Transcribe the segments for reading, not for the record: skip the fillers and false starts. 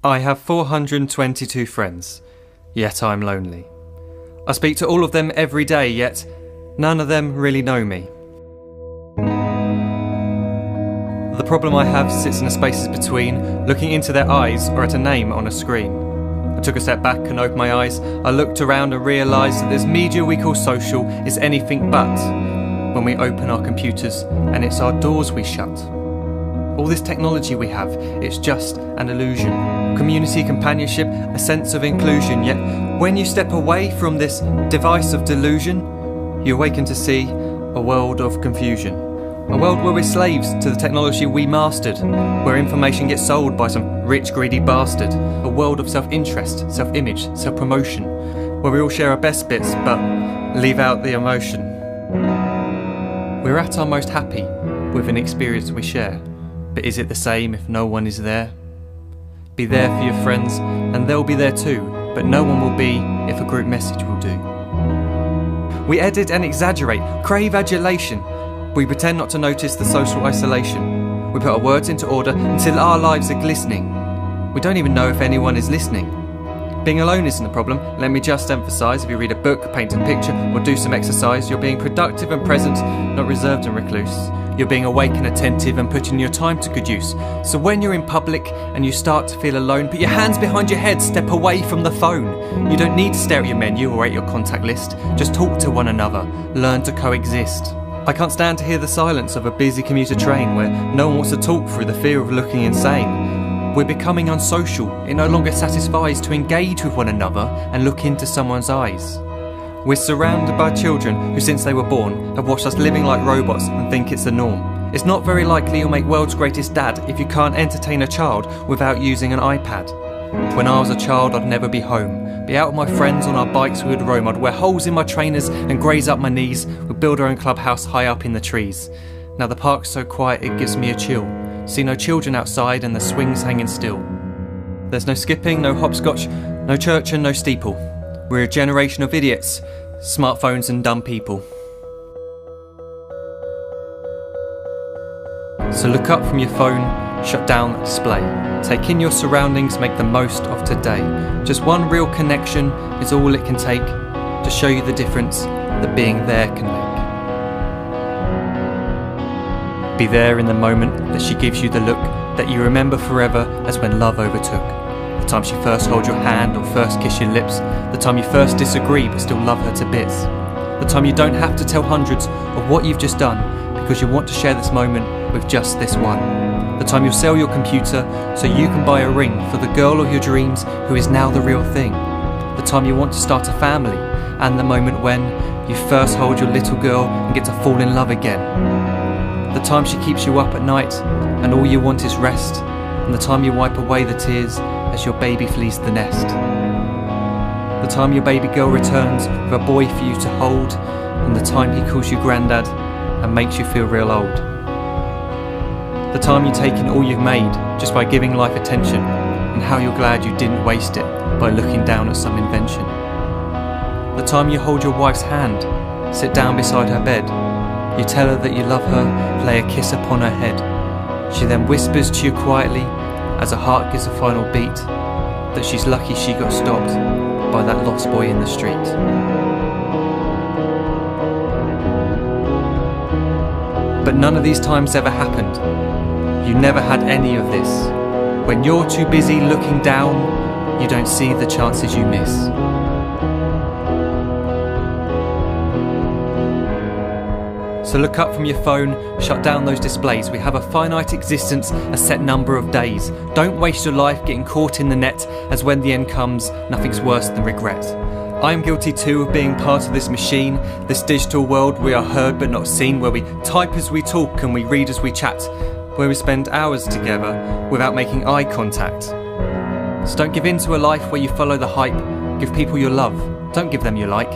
I have 422 friends, yet I'm lonely. I speak to all of them every day, yet none of them really know me. The problem I have sits in the spaces between looking into their eyes or at a name on a screen. I took a step back and opened my eyes. I looked around and realised that this media we call social is anything but when we open our computers and it's our doors we shut. All this technology we have, it's just an illusion. Community, companionship, a sense of inclusion. Yet when you step away from this device of delusion, you awaken to see a world of confusion. A world where we're slaves to the technology we mastered, where information gets sold by some rich, greedy bastard. A world of self-interest, self-image, self-promotion, where we all share our best bits but leave out the emotion. We're at our most happy with an experience we share, but is it the same if no one is there? Be there for your friends and they'll be there too, but no one will be if a group message will do. We edit and exaggerate, crave adulation. We pretend not to notice the social isolation. We put our words into order until our lives are glistening. We don't even know if anyone is listening. Being alone isn't the problem, let me just emphasise. If you read a book, paint a picture, or do some exercise, you're being productive and present, not reserved and recluse. You're being awake and attentive and putting your time to good use. So when you're in public and you start to feel alone, put your hands behind your head, step away from the phone. You don't need to stare at your menu or at your contact list. Just talk to one another, learn to coexist. I can't stand to hear the silence of a busy commuter train where no one wants to talk through the fear of looking insane. We're becoming unsocial. It no longer satisfies to engage with one another and look into someone's eyes. We're surrounded by children who since they were born have watched us living like robots and think it's the norm. It's not very likely you'll make world's greatest dad if you can't entertain a child without using an iPad. When I was a child I'd never be home. Be out with my friends on our bikes we would roam. I'd wear holes in my trainers and graze up my knees. We'd build our own clubhouse high up in the trees. Now the park's so quiet it gives me a chill. See no children outside and the swings hanging still. There's no skipping, no hopscotch, no church and no steeple. We're a generation of idiots, smartphones and dumb people. So look up from your phone, shut down the display. Take in your surroundings, make the most of today. Just one real connection is all it can take to show you the difference that being there can make. Be there in the moment that she gives you the look that you remember forever as when love overtook. The time she first holds your hand or first kiss your lips. The time you first disagree but still love her to bits. The time you don't have to tell hundreds of what you've just done because you want to share this moment with just this one. The time you'll sell your computer so you can buy a ring for the girl of your dreams who is now the real thing. The time you want to start a family and the moment when you first hold your little girl and get to fall in love again. The time she keeps you up at night and all you want is rest, and the time you wipe away the tears as your baby flees the nest. The time your baby girl returns with a boy for you to hold, and the time he calls you granddad and makes you feel real old. The time you take in all you've made just by giving life attention, and how you're glad you didn't waste it by looking down at some invention. The time you hold your wife's hand, sit down beside her bed, you tell her that you love her, lay a kiss upon her head. She then whispers to you quietly, as her heart gives a final beat, that she's lucky she got stopped by that lost boy in the street. But none of these times ever happened. You never had any of this. When you're too busy looking down, you don't see the chances you miss. So look up from your phone, shut down those displays. We have a finite existence, a set number of days. Don't waste your life getting caught in the net, as when the end comes, nothing's worse than regret. I am guilty too of being part of this machine, this digital world we are heard but not seen, where we type as we talk and we read as we chat, where we spend hours together without making eye contact. So don't give in to a life where you follow the hype. Give people your love, don't give them your like.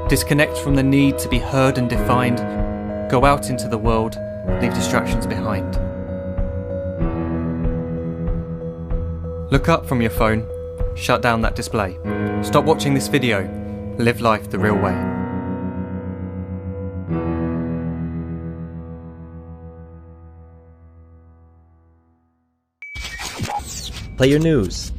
Disconnect from the need to be heard and defined. Go out into the world, leave distractions behind. Look up from your phone, shut down that display. Stop watching this video, live life the real way. Play your news.